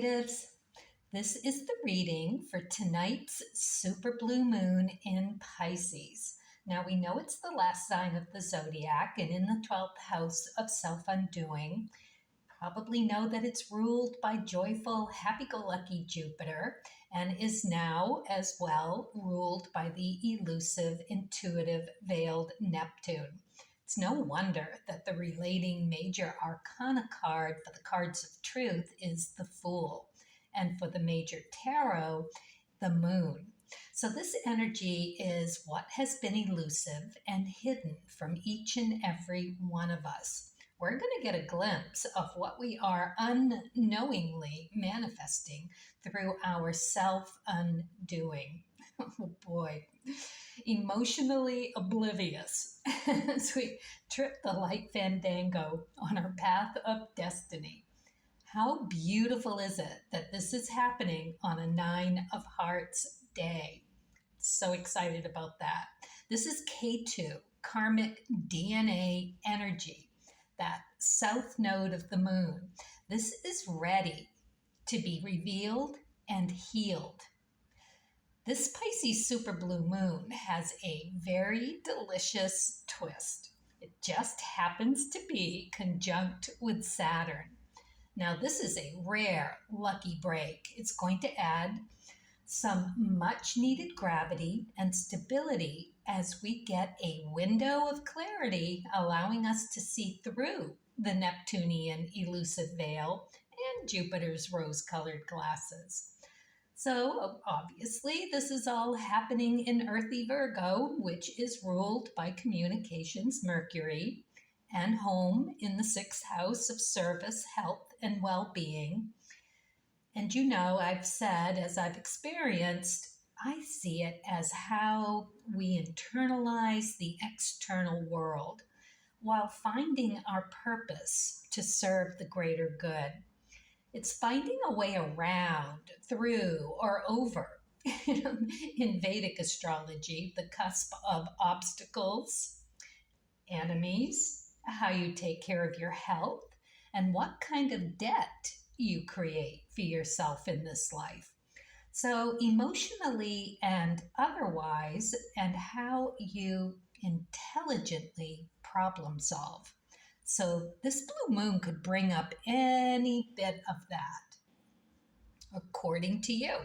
creatives. This is the reading for tonight's super blue moon in Pisces. Now we know it's the last sign of the zodiac and in the 12th house of self-undoing. Probably know that it's ruled by joyful, happy-go-lucky Jupiter and is now as well ruled by the elusive, intuitive, veiled Neptune. It's no wonder that the relating major arcana card for the cards of truth is the Fool, and for the major tarot, the Moon. So this energy is what has been elusive and hidden from each and every one of us. We're going to get a glimpse of what we are unknowingly manifesting through our self-undoing. Oh boy. Emotionally oblivious as we trip the light fandango on our path of destiny. How beautiful is it that this is happening on a 9 of Hearts day? So excited about that. This is K2, karmic DNA energy, that south node of the moon. This is ready to be revealed and healed. This Pisces super blue moon has a very delicious twist. It just happens to be conjunct with Saturn. Now, this is a rare lucky break. It's going to add some much needed gravity and stability as we get a window of clarity, allowing us to see through the Neptunian elusive veil and Jupiter's rose-colored glasses. So obviously this is all happening in earthy Virgo, which is ruled by communications, Mercury, and home in the 6th house of service, health, and well-being. And you know, I've said, as I've experienced, I see it as how we internalize the external world while finding our purpose to serve the greater good. It's finding a way around, through, or over, in Vedic astrology, the cusp of obstacles, enemies, how you take care of your health, and what kind of debt you create for yourself in this life. So emotionally and otherwise, and how you intelligently problem solve. So this blue moon could bring up any bit of that, according to you.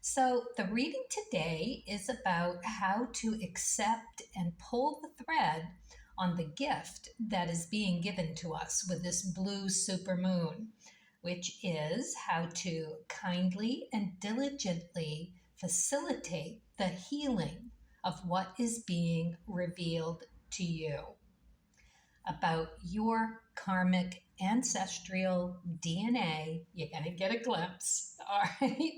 So the reading today is about how to accept and pull the thread on the gift that is being given to us with this blue super moon, which is how to kindly and diligently facilitate the healing of what is being revealed to you about your karmic ancestral DNA. You're going to get a glimpse. All right.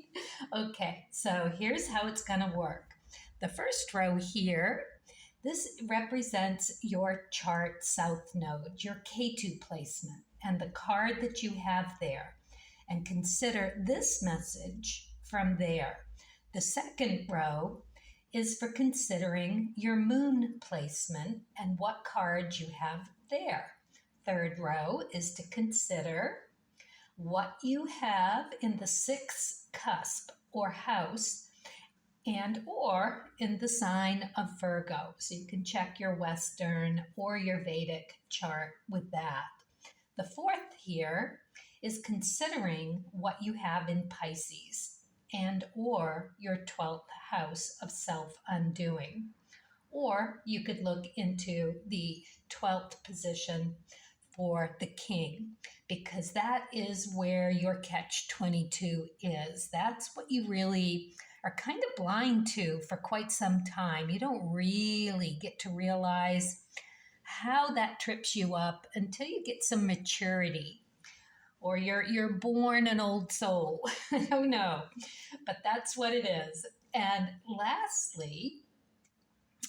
Okay. So here's how it's going to work. The first row here, this represents your chart south node, your K2 placement, and the card that you have there. And consider this message from there. The second row is for considering your moon placement and what cards you have there. Third row is to consider what you have in the 6th cusp or house and or in the sign of Virgo. So you can check your Western or your Vedic chart with that. The fourth here is considering what you have in Pisces and or your 12th house of self-undoing. Or you could look into the 12th position for the king, because that is where your catch-22 is. That's what you really are kind of blind to for quite some time. You don't really get to realize how that trips you up until you get some maturity, or you're born an old soul. I don't know, but that's what it is. And lastly,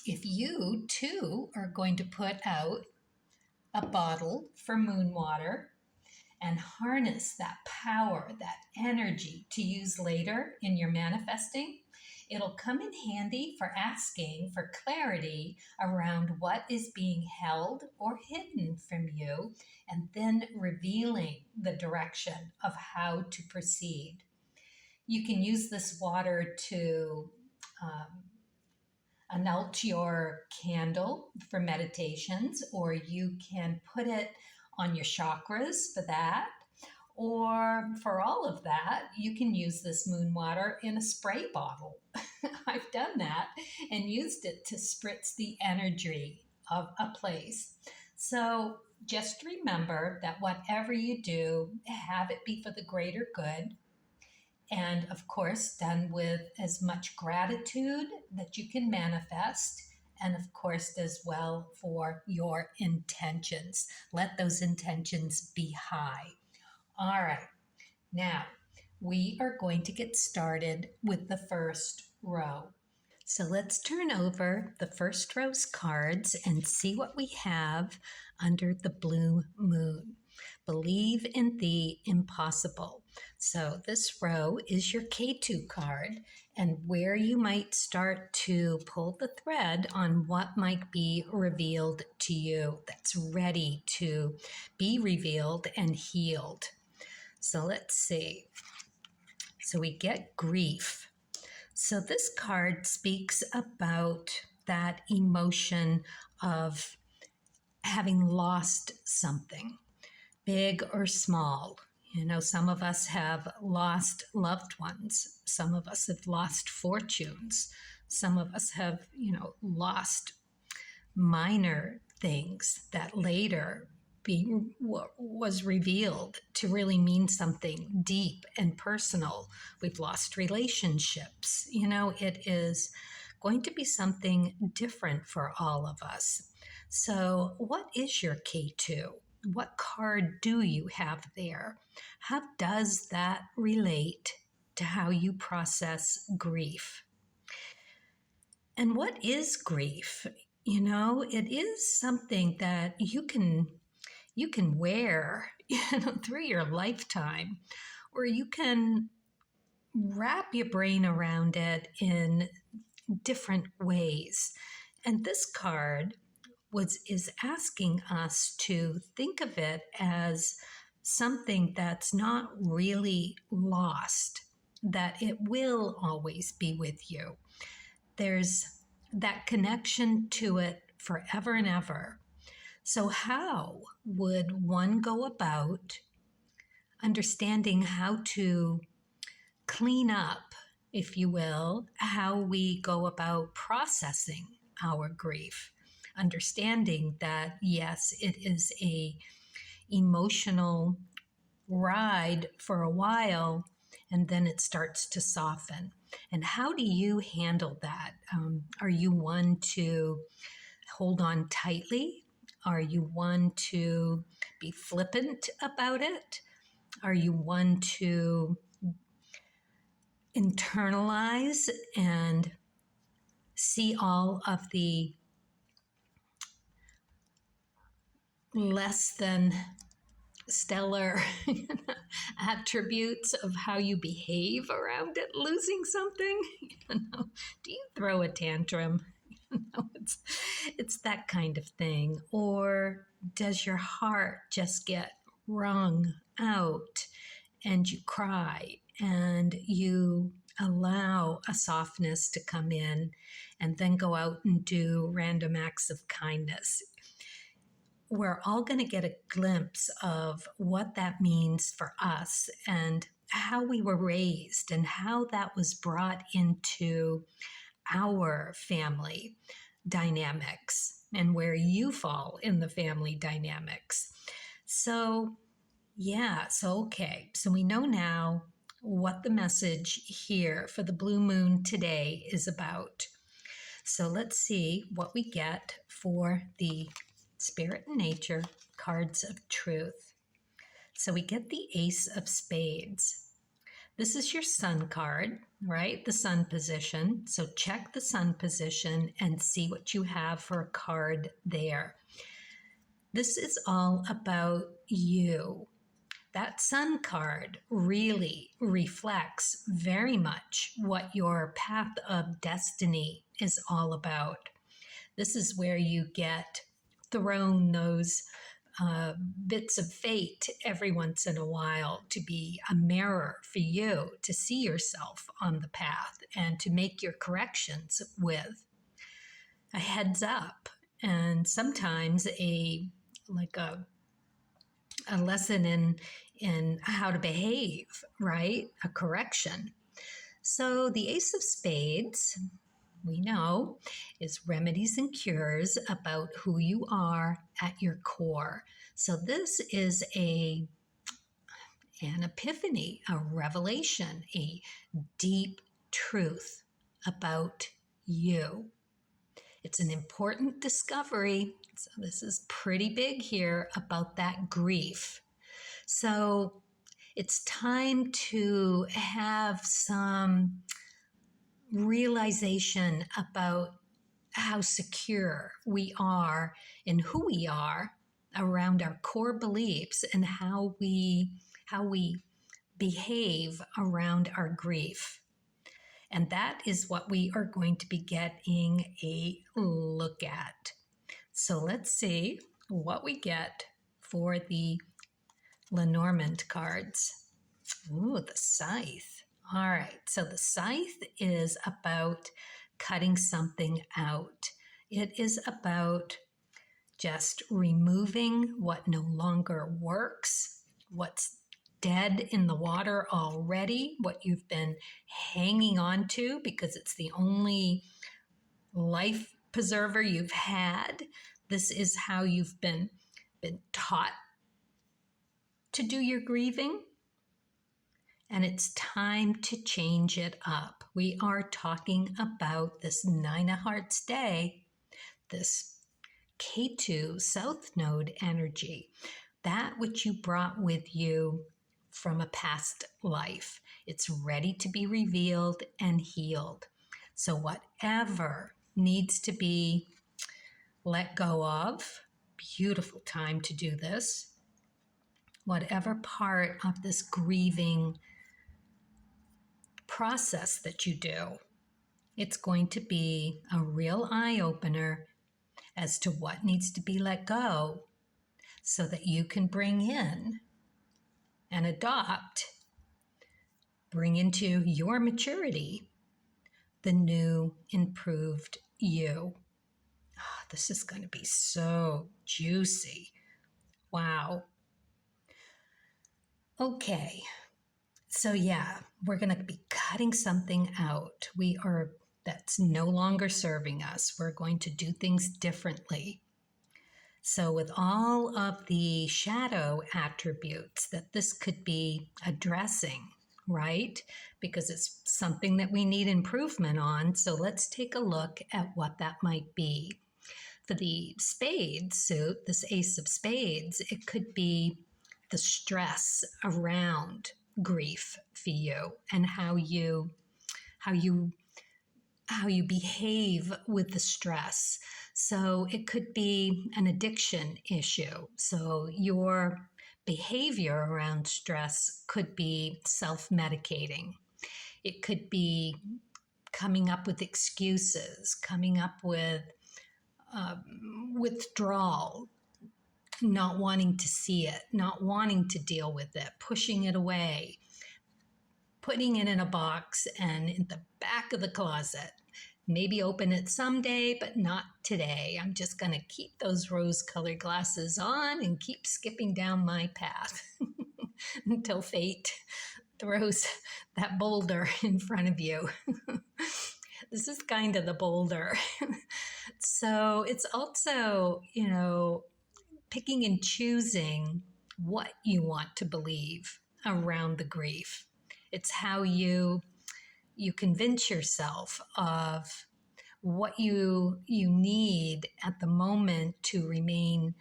if you too are going to put out a bottle for moon water and harness that power, that energy to use later in your manifesting, It'll come in handy for asking for clarity around what is being held or hidden from you, and then revealing the direction of how to proceed. You can use this water to um, annult your candle for meditations, or you can put it on your chakras for that. Or for all of that, you can use this moon water in a spray bottle. I've done that and used it to spritz the energy of a place. So just remember that whatever you do, have it be for the greater good. And of course, done with as much gratitude that you can manifest. And of course, as well for your intentions. Let those intentions be high. All right, now we are going to get started with the first row. So let's turn over the first row's cards and see what we have under the blue moon. Believe in the impossible. So this row is your K2 card, and where you might start to pull the thread on what might be revealed to you that's ready to be revealed and healed. So let's see. So we get grief. So this card speaks about that emotion of having lost something, big or small. You know, some of us have lost loved ones. Some of us have lost fortunes. Some of us have, lost minor things that later was revealed to really mean something deep and personal. We've lost relationships. It is going to be something different for all of us. So what is your K2? What card do you have there? How does that relate to how you process grief? And what is grief? It is something that you can wear, through your lifetime, or you can wrap your brain around it in different ways. And this card is asking us to think of it as something that's not really lost, that it will always be with you. There's that connection to it forever and ever. So how would one go about understanding how to clean up, if you will, how we go about processing our grief? Understanding that, yes, it is a emotional ride for a while, and then it starts to soften. And how do you handle that? Are you one to hold on tightly? Are you one to be flippant about it? Are you one to internalize and see all of the less than stellar attributes of how you behave around it losing something? Do you throw a tantrum? It's that kind of thing. Or does your heart just get wrung out and you cry and you allow a softness to come in and then go out and do random acts of kindness? We're all going to get a glimpse of what that means for us and how we were raised and how that was brought into our family dynamics and where you fall in the family dynamics. So okay. So we know now what the message here for the blue moon today is about. So let's see what we get for the Spirit and Nature cards of truth. So we get the Ace of Spades. This is your sun card, right? The sun position. So check the sun position and see what you have for a card there. This is all about you. That Sun card really reflects very much what your path of destiny is all about. This is where you get thrown those bits of fate every once in a while to be a mirror for you to see yourself on the path and to make your corrections with. A heads up, and sometimes a lesson in how to behave, right? A correction. So the Ace of Spades, we know, is remedies and cures about who you are at your core. So this is an epiphany, a revelation, a deep truth about you. It's an important discovery. So this is pretty big here about that grief. So it's time to have some realization about how secure we are in who we are around our core beliefs and how we behave around our grief. And that is what we are going to be getting a look at. So let's see what we get for the Lenormand cards. Ooh, the Scythe. All right, so the Scythe is about cutting something out. It is about just removing what no longer works, what's dead in the water already, what you've been hanging on to because it's the only life preserver you've had. This is how you've been taught to do your grieving. And it's time to change it up. We are talking about this Nine of Hearts day, this K2 South Node energy, that which you brought with you from a past life. It's ready to be revealed and healed. So whatever needs to be let go of, beautiful time to do this. Whatever part of this grieving process that you do, it's going to be a real eye-opener as to what needs to be let go so that you can bring in and adopt, bring into your maturity, the new, improved you. Oh, this is going to be so juicy. Wow. Okay. So yeah, we're going to be cutting something out. That's no longer serving us. We're going to do things differently. So with all of the shadow attributes that this could be addressing, right? Because it's something that we need improvement on. So let's take a look at what that might be. For the spade suit, this Ace of Spades, it could be the stress around grief for you and how you behave with the stress. So it could be an addiction issue. So your behavior around stress could be self-medicating. It could be coming up with excuses, coming up with withdrawal, not wanting to see it, not wanting to deal with it, pushing it away, putting it in a box and in the back of the closet. Maybe open it someday, but not today. I'm just going to keep those rose-colored glasses on and keep skipping down my path until fate throws that boulder in front of you. This is kind of the boulder. So it's also, picking and choosing what you want to believe around the grief. It's how you convince yourself of what you need at the moment to remain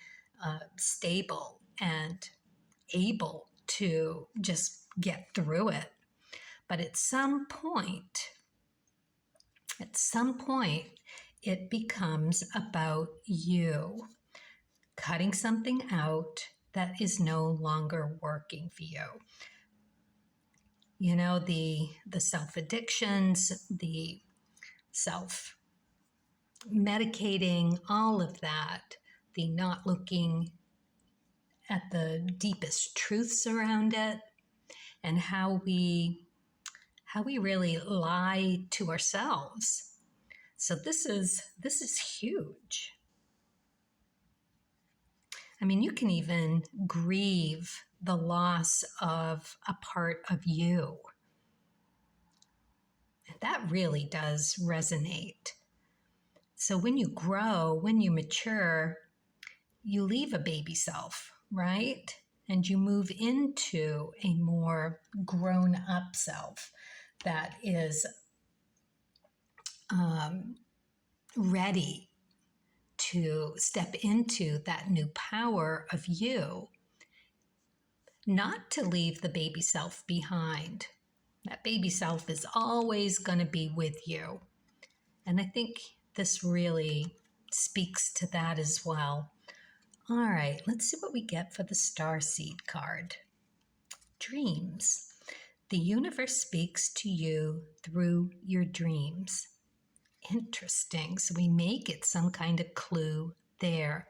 stable and able to just get through it. But at some point, it becomes about you cutting something out that is no longer working for you. You know, the self-addictions, the self-medicating, all of that, the not looking at the deepest truths around it, and how we really lie to ourselves. So this is huge. I mean, you can even grieve the loss of a part of you. That really does resonate. So when you grow, when you mature, you leave a baby self, right? And you move into a more grown up self that is ready to step into that new power of you, not to leave the baby self behind. That baby self is always going to be with you. And I think this really speaks to that as well. All right, let's see what we get for the Starseed card. Dreams. The universe speaks to you through your dreams. Interesting. So we may get some kind of clue there.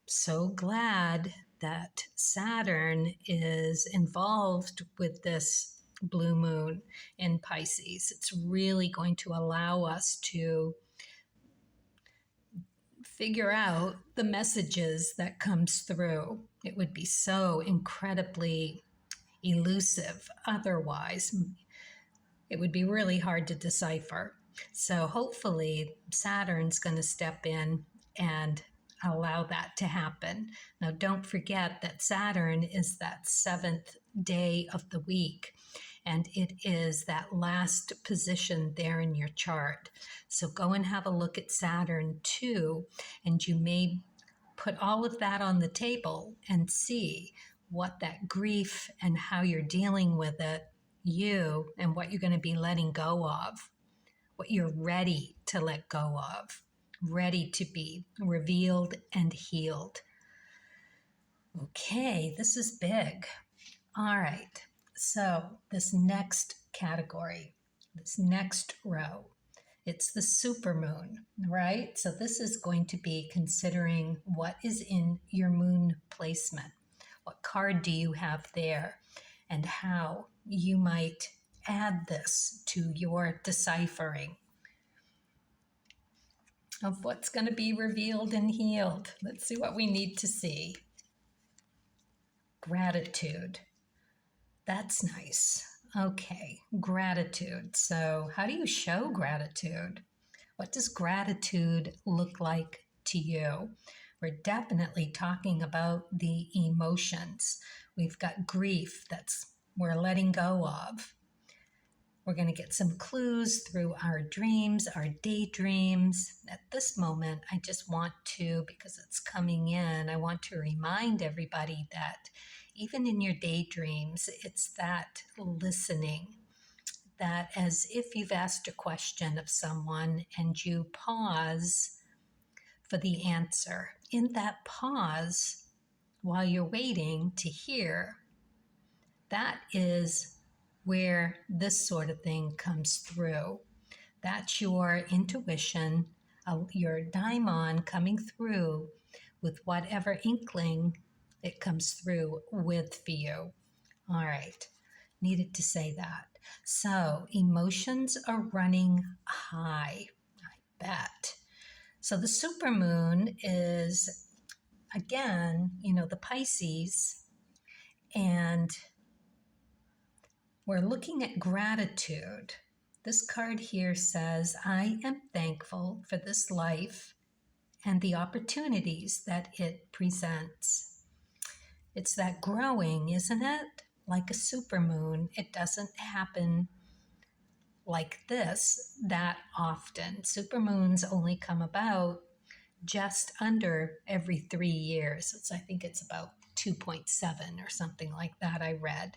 So glad that Saturn is involved with this blue moon in Pisces. It's really going to allow us to figure out the messages that comes through. It would be so incredibly elusive otherwise. It would be really hard to decipher. So hopefully Saturn's going to step in and allow that to happen. Now, don't forget that Saturn is that 7th day of the week, and it is that last position there in your chart. So go and have a look at Saturn too, and you may put all of that on the table and see what that grief and how you're dealing with it, you, and what you're going to be letting go of, what you're ready to let go of, ready to be revealed and healed. Okay, this is big. All right, so this next category, this next row, it's the supermoon, right? So this is going to be considering what is in your moon placement. What card do you have there? And how you might add this to your deciphering of what's going to be revealed and healed. Let's see what we need to see. Gratitude. That's nice. Okay, gratitude. So how do you show gratitude? What does gratitude look like to you? We're definitely talking about the emotions. We've got grief that's we're letting go of. We're going to get some clues through our dreams, our daydreams. At this moment, I just want to, because it's coming in, I want to remind everybody that even in your daydreams, it's that listening, that as if you've asked a question of someone and you pause for the answer. In that pause, while you're waiting to hear, that is where this sort of thing comes through. That's your intuition, your daimon coming through with whatever inkling it comes through with for you. All right, needed to say that. So emotions are running high, I bet. So the supermoon is, again, the Pisces, and we're looking at gratitude. This card here says, I am thankful for this life and the opportunities that it presents. It's that growing, isn't it? Like a supermoon. It doesn't happen like this that often. Supermoons only come about just under every 3 years. I think it's about 2.7 or something like that I read.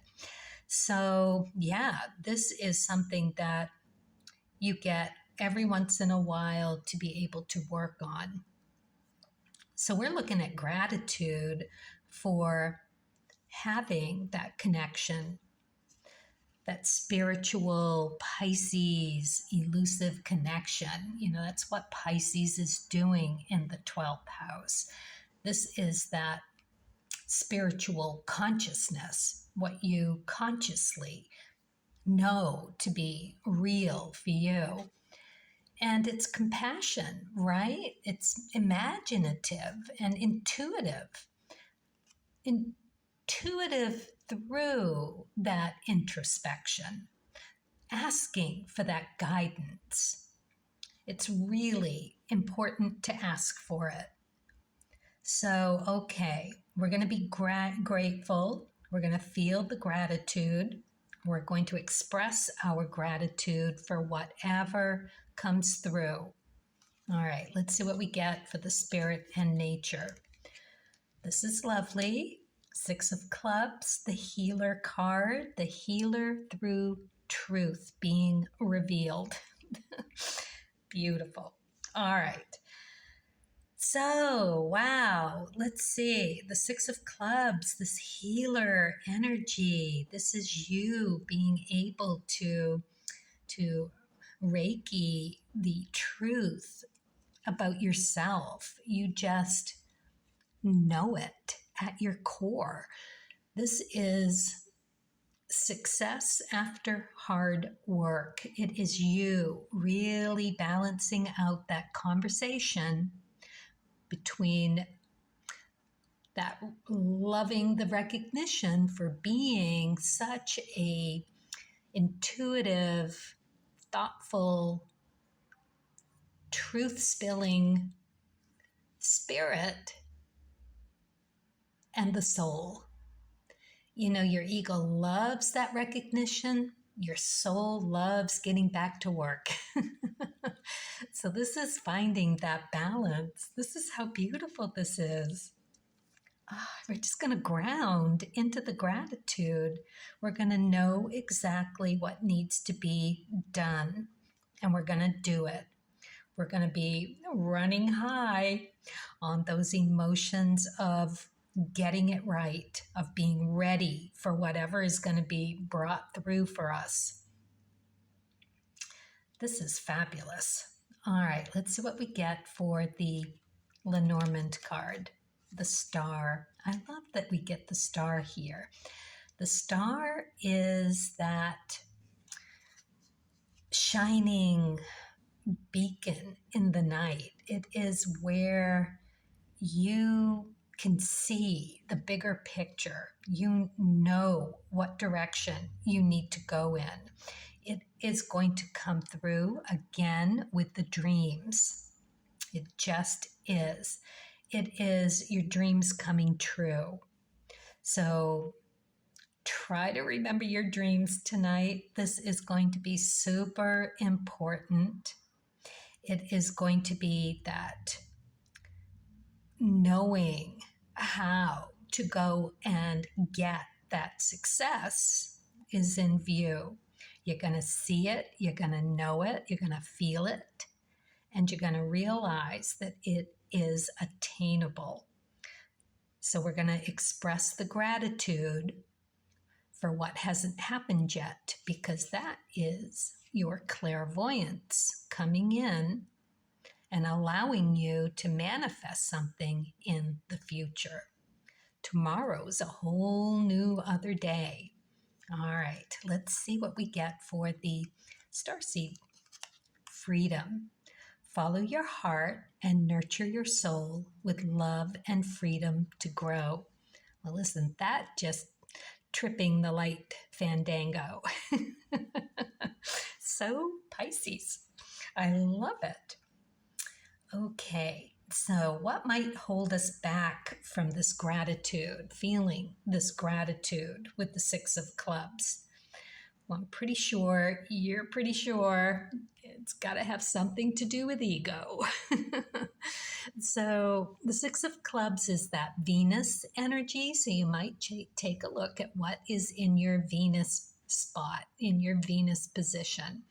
So yeah, this is something that you get every once in a while to be able to work on. So we're looking at gratitude for having that connection, that spiritual Pisces elusive connection. That's what Pisces is doing in the 12th house. This is that spiritual consciousness, what you consciously know to be real for you. And it's compassion, right? It's imaginative and intuitive. Intuitive through that introspection, asking for that guidance. It's really important to ask for it. So, okay, we're going to be grateful. We're going to feel the gratitude. We're going to express our gratitude for whatever comes through. All right, let's see what we get for the spirit and nature. This is lovely. 6 of Clubs, the healer card, the healer through truth being revealed. Beautiful. All right. So, wow, let's see. The 6 of Clubs, this healer energy. This is you being able to Reiki the truth about yourself. You just know it at your core. This is success after hard work. It is you really balancing out that conversation between that loving the recognition for being such a intuitive, thoughtful, truth-spilling spirit and the soul. Your ego loves that recognition. Your soul loves getting back to work. So this is finding that balance. This is how beautiful this is. We're just going to ground into the gratitude. We're going to know exactly what needs to be done, and we're going to do it. We're going to be running high on those emotions of getting it right, of being ready for whatever is going to be brought through for us. This is fabulous. All right, let's see what we get for the Lenormand card, the star. I love that we get the star here. The star is that shining beacon in the night. It is where you can see the bigger picture. You know what direction you need to go in. It is going to come through again with the dreams. It just is. It is your dreams coming true. So try to remember your dreams tonight. This is going to be super important. It is going to be that knowing how to go and get that success is in view. You're going to see it, you're going to know it, you're going to feel it, and you're going to realize that it is attainable. So we're going to express the gratitude for what hasn't happened yet, because that is your clairvoyance coming in and allowing you to manifest something in the future. Tomorrow's a whole new other day. All right, let's see what we get for the starseed. Freedom. Follow your heart and nurture your soul with love and freedom to grow. Well, isn't that just tripping the light fandango? So Pisces. I love it. Okay, so what might hold us back from this gratitude, feeling this gratitude with the 6 of Clubs? Well, I'm pretty sure, you're pretty sure it's got to have something to do with ego. So the 6 of Clubs is that Venus energy. So you might take a look at what is in your Venus spot, in your Venus position.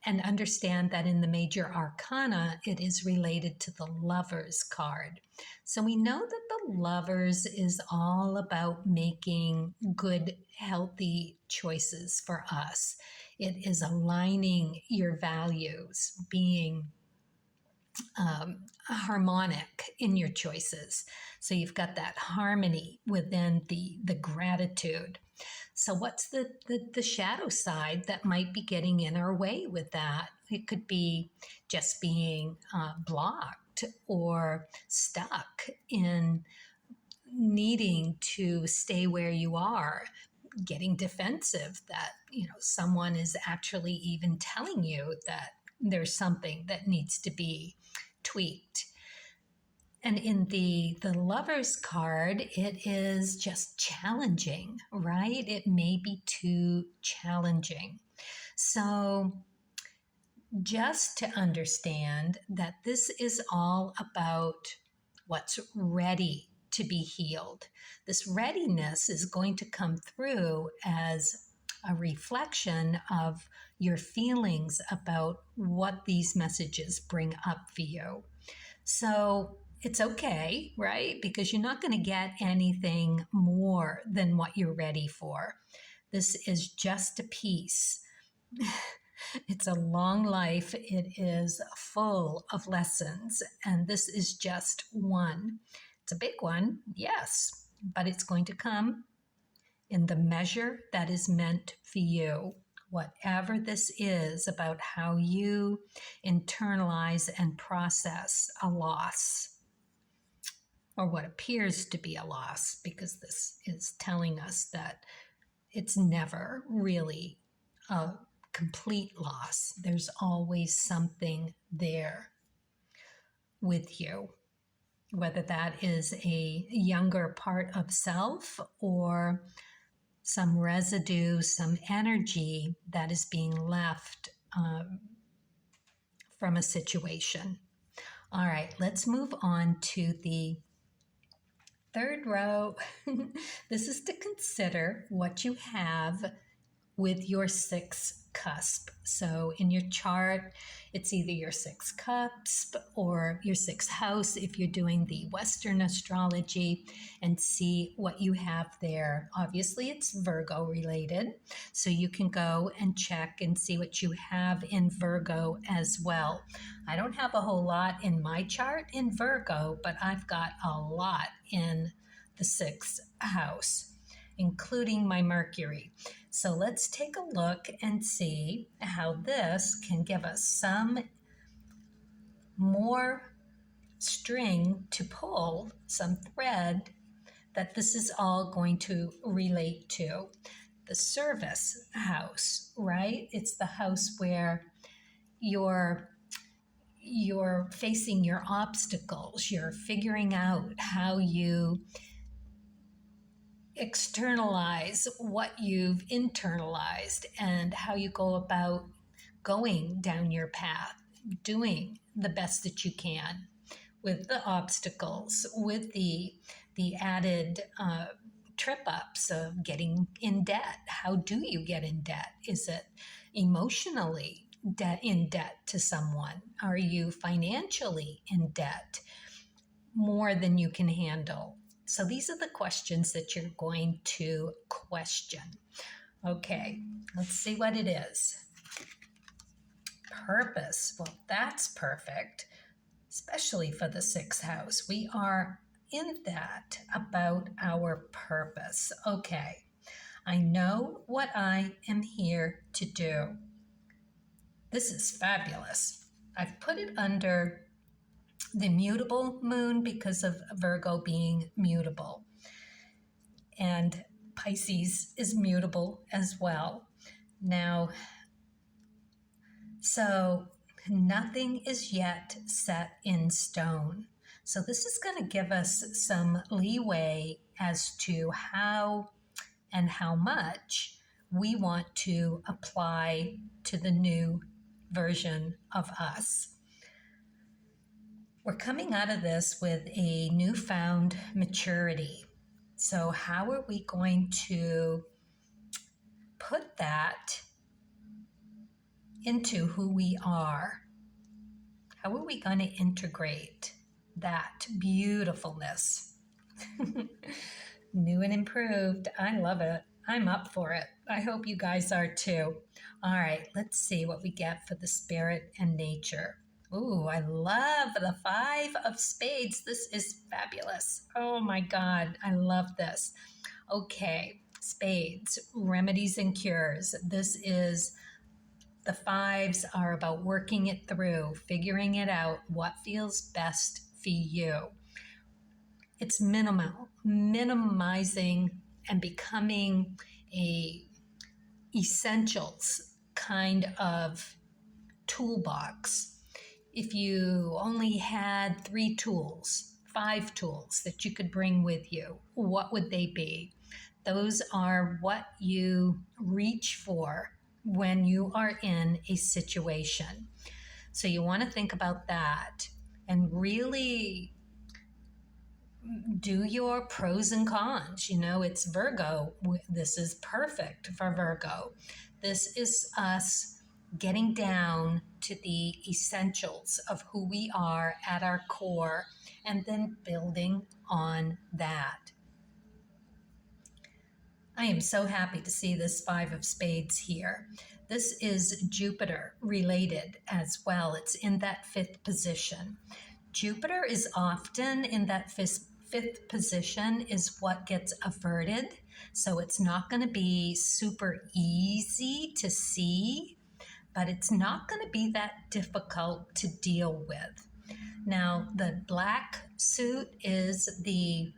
And understand that in the major arcana, it is related to the Lovers card. So we know that the Lovers is all about making good, healthy choices for us. It is aligning your values, being harmonic in your choices. So you've got that harmony within the gratitude. So what's the shadow side that might be getting in our way with that? It could be just being blocked or stuck in needing to stay where you are, getting defensive that someone is actually even telling you that there's something that needs to be tweaked. And in the Lovers card, it is just challenging, right? It may be too challenging. So just to understand that this is all about what's ready to be healed. This readiness is going to come through as a reflection of your feelings about what these messages bring up for you. So it's okay, right? Because you're not going to get anything more than what you're ready for. This is just a piece. It's a long life. It is full of lessons, and this is just one. It's a big one, yes, but it's going to come in the measure that is meant for you. Whatever this is about how you internalize and process a loss, or what appears to be a loss, because this is telling us that it's never really a complete loss. There's always something there with you, whether that is a younger part of self or some residue, some energy that is being left from a situation. All right, let's move on to the third row. This is to consider what you have with your 6 cusp. So in your chart, it's either your 6 cups or your 6th house if you're doing the Western astrology, and see what you have there. Obviously, it's Virgo related, so you can go and check and see what you have in Virgo as well. I don't have a whole lot in my chart in Virgo, but I've got a lot in the 6th house, including my Mercury. So let's take a look and see how this can give us some more string to pull, some thread that this is all going to relate to. The service house, right? It's the house where you're facing your obstacles, you're figuring out how you externalize what you've internalized and how you go about going down your path, doing the best that you can with the obstacles, with the added trip ups of getting in debt. How do you get in debt? Is it emotionally in debt to someone? Are you financially in debt more than you can handle? So these are the questions that you're going to question. Okay, let's see what it is. Purpose. Well, that's perfect, especially for the 6th house. We are in that about our purpose. Okay, I know what I am here to do. This is fabulous. I've put it under the mutable moon because of Virgo being mutable. And Pisces is mutable as well. Now, so nothing is yet set in stone. So this is going to give us some leeway as to how and how much we want to apply to the new version of us. We're coming out of this with a newfound maturity. So how are we going to put that into who we are, how are we going to integrate that beautifulness? New and improved. I love it. I'm up for it. I hope you guys are too. All right, let's see what we get for the spirit and nature. Ooh, I love the 5 of Spades. This is fabulous. Oh my God, I love this. Okay, Spades, remedies and cures. This is the 5s are about working it through, figuring it out, what feels best for you. It's minimizing and becoming a essentials kind of toolbox. If you only had 3 tools, 5 tools that you could bring with you, what would they be? Those are what you reach for when you are in a situation. So you want to think about that and really do your pros and cons. You know, it's Virgo. This is perfect for Virgo. This is us getting down to the essentials of who we are at our core and then building on that. I am so happy to see this 5 of Spades here. This is Jupiter related as well. It's in that 5th position. Jupiter is often in that fifth position is what gets averted. So it's not going to be super easy to see, but it's not going to be that difficult to deal with. Now, the black suit is the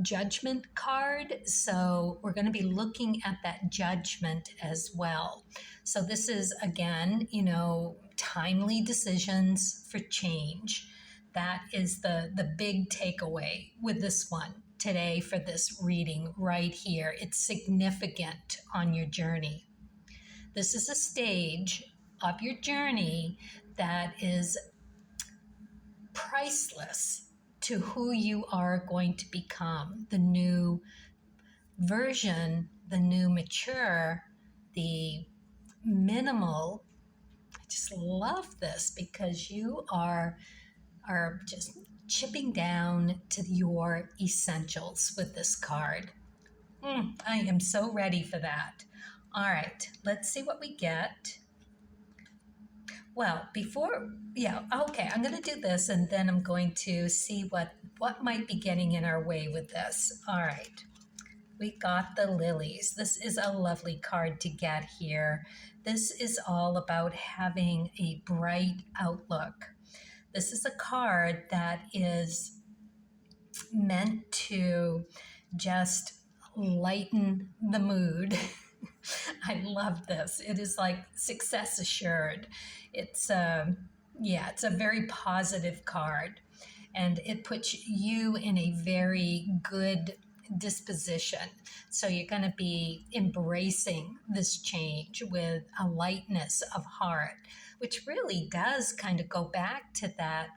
judgment card. So we're going to be looking at that judgment as well. So this is, again, you know, timely decisions for change. That is the big takeaway with this one today for this reading right here. It's significant on your journey. This is a stage of your journey that is priceless to who you are going to become, the new version, the new mature, the minimal. I just love this because you are just chipping down to your essentials with this card. I am so ready for that. All right, let's see what we get. Well, okay, I'm going to do this and then I'm going to see what might be getting in our way with this. All right, we got the lilies. This is a lovely card to get here. This is all about having a bright outlook. This is a card that is meant to just lighten the mood. I love this. It is like success assured. It's it's a very positive card, and it puts you in a very good disposition. So you're going to be embracing this change with a lightness of heart, which really does kind of go back to that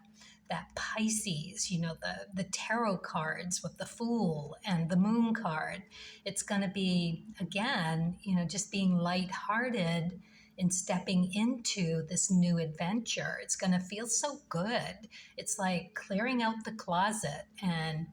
Pisces, you know, the tarot cards with the Fool and the Moon card. It's going to be, again, you know, just being lighthearted in stepping into this new adventure. It's going to feel so good. It's like clearing out the closet and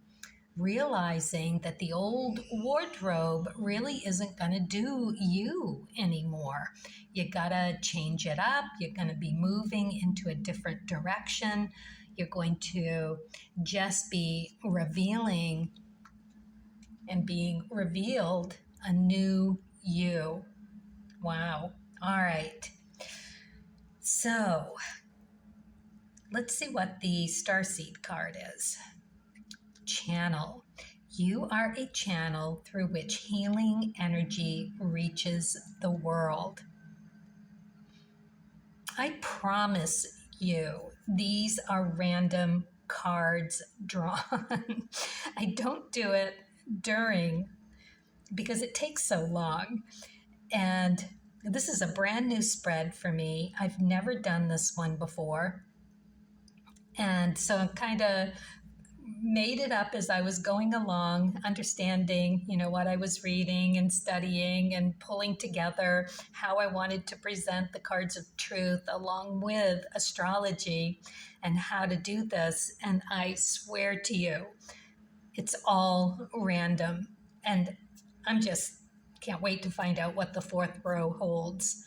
realizing that the old wardrobe really isn't going to do you anymore. You got to change it up. You're going to be moving into a different direction. You're going to just be revealing and being revealed a new you. Wow. All right. So let's see what the Starseed card is. Channel. You are a channel through which healing energy reaches the world. I promise you, these are random cards drawn. I don't do it during because it takes so long. And this is a brand new spread for me. I've never done this one before. And so I'm kind of made it up as I was going along, understanding, what I was reading and studying and pulling together how I wanted to present the cards of truth along with astrology and how to do this. And I swear to you, it's all random. And I'm just can't wait to find out what the fourth row holds.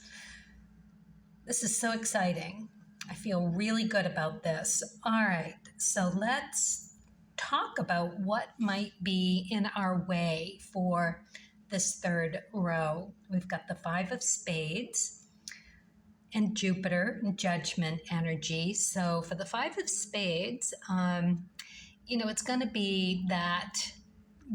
This is so exciting. I feel really good about this. All right, so let's talk about what might be in our way for this third row. We've got the Five of Spades and Jupiter and Judgment energy. So for the Five of Spades, it's going to be that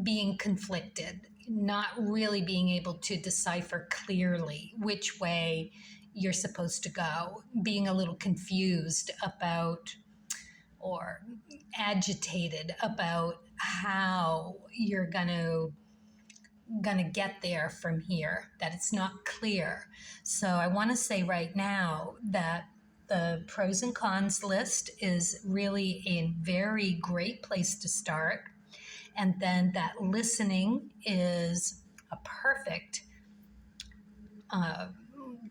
being conflicted, not really being able to decipher clearly which way you're supposed to go, being a little confused about or agitated about how you're gonna get there from here, that it's not clear. So I want to say right now that the pros and cons list is really a very great place to start. And then that listening is a perfect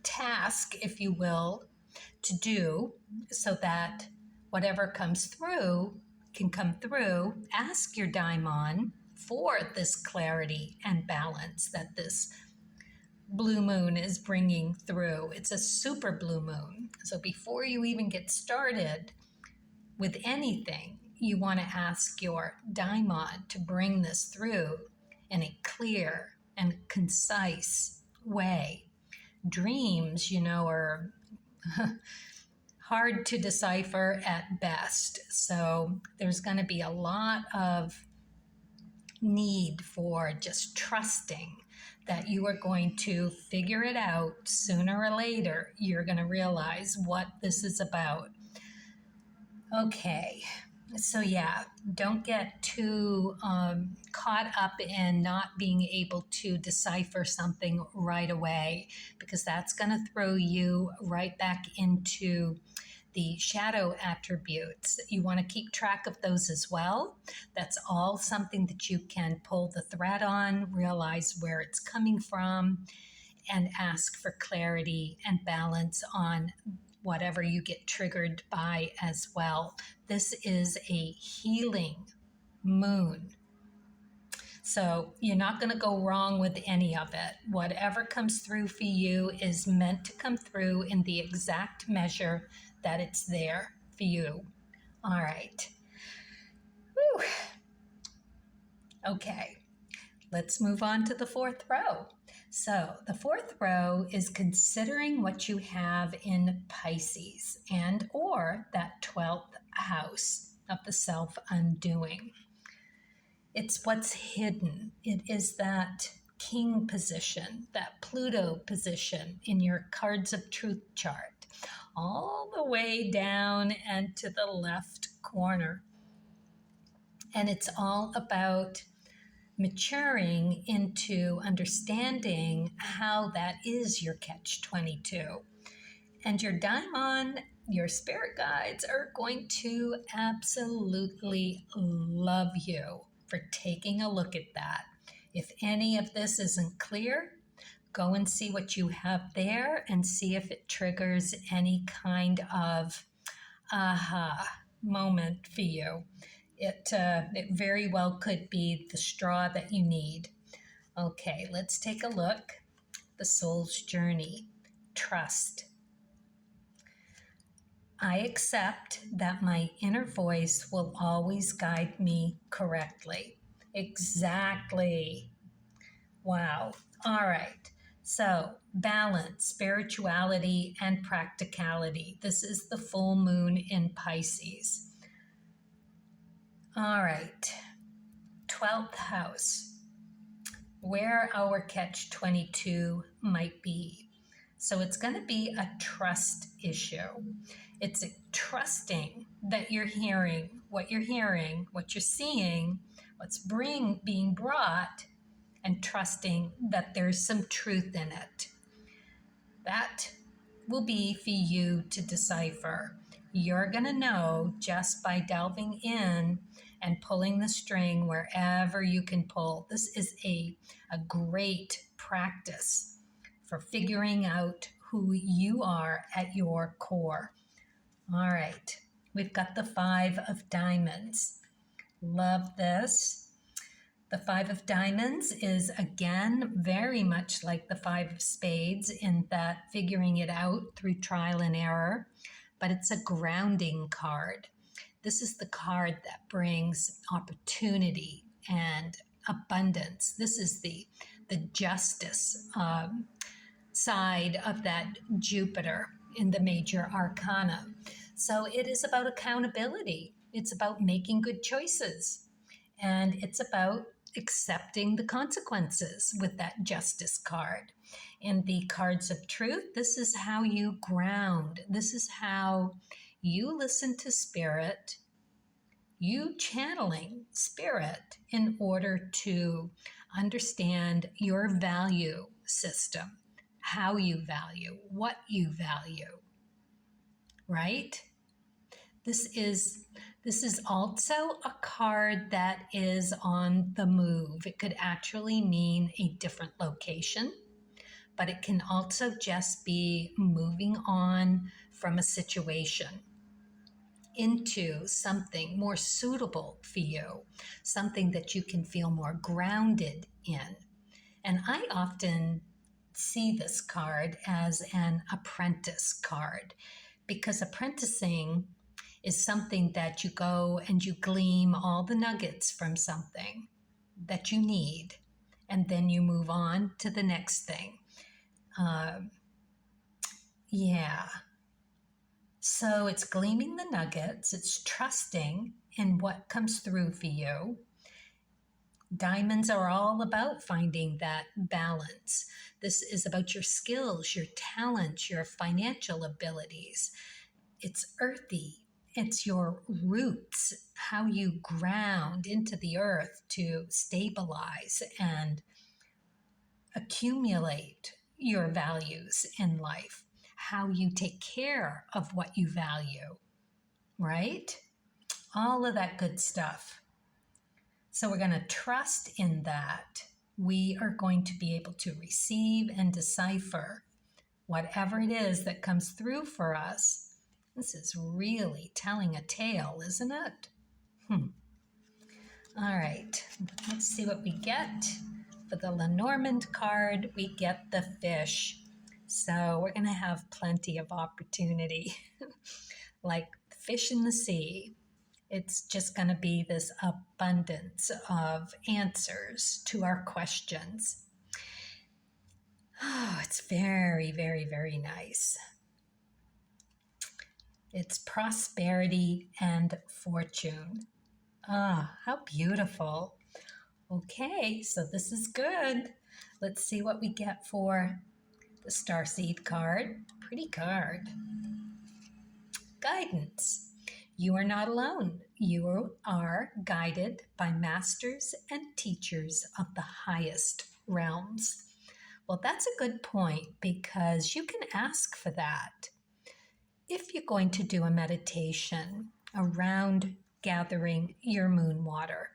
task, if you will, to do so that whatever comes through can come through. Ask your daimon for this clarity and balance that this blue moon is bringing through. It's a super blue moon. So before you even get started with anything, you want to ask your daimon to bring this through in a clear and concise way. Dreams, are hard to decipher at best. So there's going to be a lot of need for just trusting that you are going to figure it out sooner or later. You're going to realize what this is about. Okay. So yeah, don't get too caught up in not being able to decipher something right away, because that's going to throw you right back into the shadow attributes. You want to keep track of those as well. That's all something that you can pull the thread on, realize where it's coming from, and ask for clarity and balance on whatever you get triggered by as well. This is a healing moon. So you're not going to go wrong with any of it. Whatever comes through for you is meant to come through in the exact measure that it's there for you. All right. Whew. Okay, let's move on to the fourth row. So the fourth row is considering what you have in Pisces and or that 12th house of the self-undoing. It's what's hidden. It is that king position, that Pluto position in your cards of truth chart, all the way down and to the left corner. And it's all about maturing into understanding how that is your catch-22. And your daimon, your spirit guides, are going to absolutely love you for taking a look at that. If any of this isn't clear, go and see what you have there and see if it triggers any kind of aha moment for you. It very well could be the straw that you need. Okay, let's take a look. The soul's journey. Trust. I accept that my inner voice will always guide me correctly. Exactly. Wow. All right. So, balance, spirituality, and practicality. This is the full moon in Pisces. All right. 12th house, where our catch-22 might be. So it's going to be a trust issue. It's a trusting that you're hearing, what you're seeing, what's being brought, and trusting that there's some truth in it. That will be for you to decipher. You're going to know just by delving in and pulling the string wherever you can pull. This is a great practice for figuring out who you are at your core. All right, we've got the 5 of diamonds. Love this. The 5 of diamonds is, again, very much like the 5 of spades in that figuring it out through trial and error, but it's a grounding card. This is the card that brings opportunity and abundance. This is the justice side of that Jupiter in the major arcana. So it is about accountability. It's about making good choices. And it's about accepting the consequences with that justice card. In the cards of truth, this is how you ground. This is how you listen to spirit, you channeling spirit in order to understand your value system, how you value, what you value, right? This is also a card that is on the move. It could actually mean a different location, but it can also just be moving on from a situation into something more suitable for you, something that you can feel more grounded in. And I often see this card as an apprentice card, because apprenticing is something that you go and you glean all the nuggets from something that you need, and then you move on to the next thing. So it's gleaming the nuggets, it's trusting in what comes through for you. Diamonds are all about finding that balance. This is about your skills, your talents, your financial abilities. It's earthy. It's your roots, how you ground into the earth to stabilize and accumulate your values in life, how you take care of what you value, right? All of that good stuff. So we're going to trust in that. We are going to be able to receive and decipher whatever it is that comes through for us. This is really telling a tale, isn't it? All right, let's see what we get. For the Lenormand card, we get the fish. So we're going to have plenty of opportunity, like fish in the sea. It's just going to be this abundance of answers to our questions. Oh, it's very, very, very nice. It's prosperity and fortune. Ah, how beautiful. Okay, so this is good. Let's see what we get for the Starseed card. Pretty card. Guidance. You are not alone. You are guided by masters and teachers of the highest realms. Well, that's a good point, because you can ask for that. If you're going to do a meditation around gathering your moon water,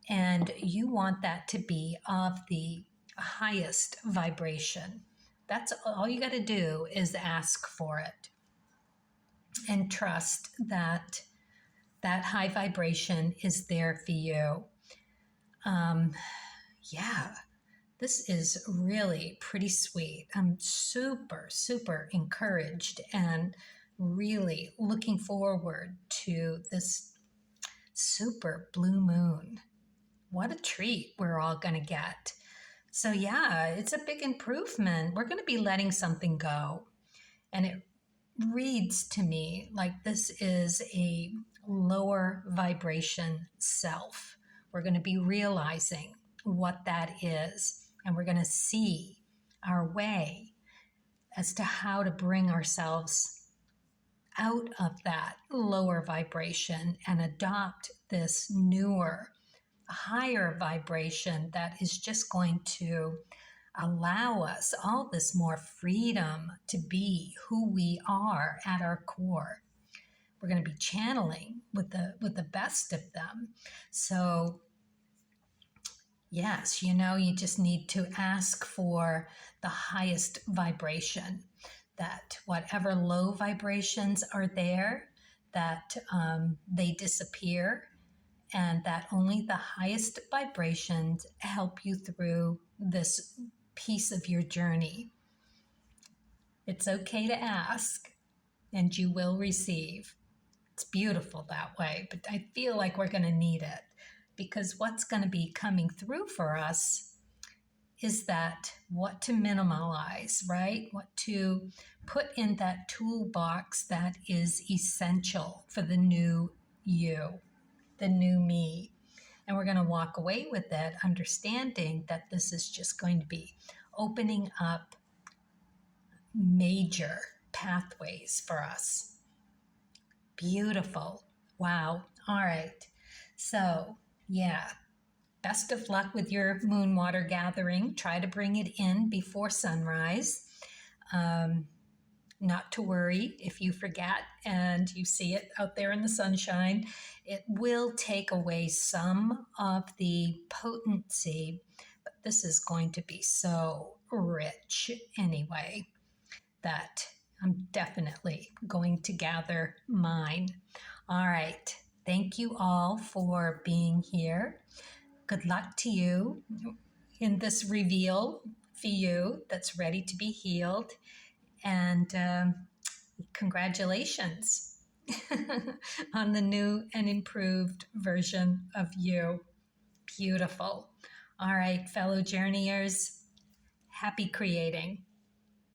and you want that to be of the highest vibration, that's all you got to do is ask for it and trust that that high vibration is there for you. This is really pretty sweet. I'm super, super encouraged and really looking forward to this super blue moon. What a treat we're all going to get. So yeah, it's a big improvement. We're going to be letting something go. And it reads to me like this is a lower vibration self. We're going to be realizing what that is. And we're going to see our way as to how to bring ourselves out of that lower vibration and adopt this newer, higher vibration that is just going to allow us all this more freedom to be who we are at our core. we're going to be channeling with the best of them. So yes, you just need to ask for the highest vibration, that whatever low vibrations are there, that they disappear, and that only the highest vibrations help you through this piece of your journey. It's okay to ask, and you will receive. It's beautiful that way, but I feel like we're going to need it, because what's going to be coming through for us is that what to minimize, right? What to put in that toolbox that is essential for the new you, the new me. And we're going to walk away with it, understanding that this is just going to be opening up major pathways for us. Beautiful. Wow. All right. So, yeah, best of luck with your moon water gathering. Try to bring it in before sunrise. Not to worry if you forget and you see it out there in the sunshine. It will take away some of the potency, but this is going to be so rich anyway that I'm definitely going to gather mine. All right. Thank you all for being here. Good luck to you in this reveal for you that's ready to be healed. And congratulations on the new and improved version of you. Beautiful. All right, fellow journeyers, happy creating.